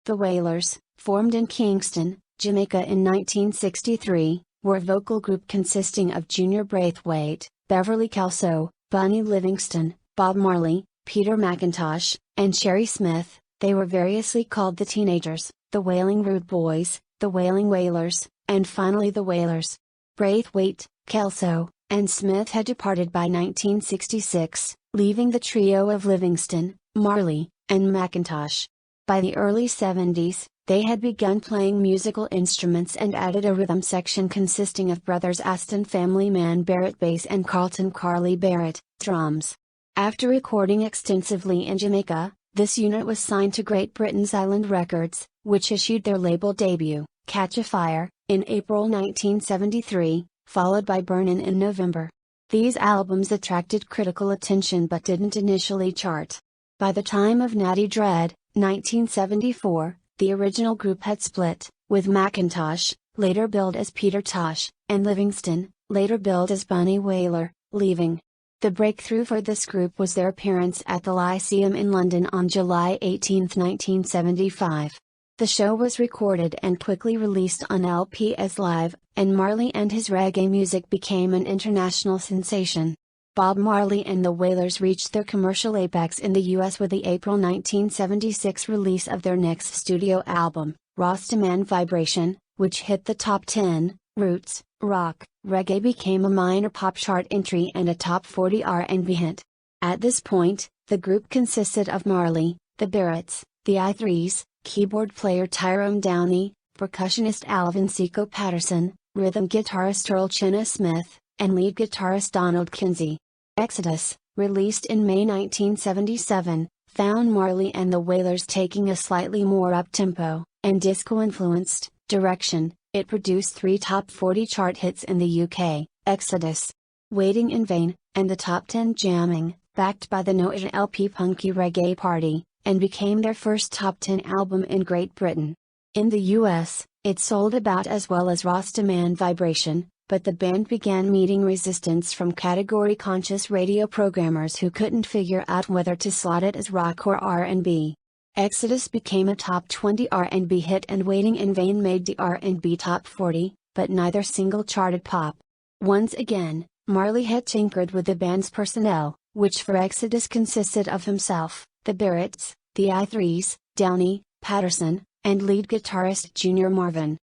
The Wailers, formed in Kingston, Jamaica in 1963, were a vocal group consisting of Junior Braithwaite, Beverly Kelso, Bunny Livingston, Bob Marley, Peter McIntosh, and Sherry Smith. They were variously called the Teenagers, the Wailing Rude Boys, the Wailing Wailers, and finally the Wailers. Braithwaite, Kelso, and Smith had departed by 1966, leaving the trio of Livingston, Marley, and McIntosh. By the early 70s, they had begun playing musical instruments and added a rhythm section consisting of brothers Aston Family Man Barrett bass and Carlton Carly Barrett, drums. After recording extensively in Jamaica, this unit was signed to Great Britain's Island Records, which issued their label debut, Catch a Fire, in April 1973, followed by Burnin' in November. These albums attracted critical attention but didn't initially chart. By the time of Natty Dread, 1974, the original group had split, with McIntosh, later billed as Peter Tosh, and Livingston, later billed as Bunny Wailer, leaving. The breakthrough for this group was their appearance at the Lyceum in London on July 18, 1975. The show was recorded and quickly released on LP as Live, and Marley and his reggae music became an international sensation. Bob Marley and the Wailers reached their commercial apex in the US with the April 1976 release of their next studio album, Rastaman Vibration, which hit the top 10. Roots, rock, reggae became a minor pop chart entry and a top 40 R&B hit. At this point, the group consisted of Marley, the Barretts, the I3s, keyboard player Tyrone Downey, percussionist Alvin Seco Patterson, rhythm guitarist Earl Chinna Smith, and lead guitarist Donald Kinsey. Exodus, released in May 1977, found Marley and the Wailers taking a slightly more up-tempo, and disco-influenced, direction. It produced 3 top 40 chart hits in the UK, Exodus, Waiting in Vain, and the top 10 Jamming, backed by the No-It LP Punky Reggae Party, and became their first top 10 album in Great Britain. In the US, it sold about as well as Rastaman Vibration, but the band began meeting resistance from category-conscious radio programmers who couldn't figure out whether to slot it as rock or R&B. Exodus became a top 20 R&B hit and Waiting in Vain made the R&B top 40, but neither single charted pop. Once again, Marley had tinkered with the band's personnel, which for Exodus consisted of himself, the Barretts, the I3s, Downey, Patterson, and lead guitarist Junior Marvin.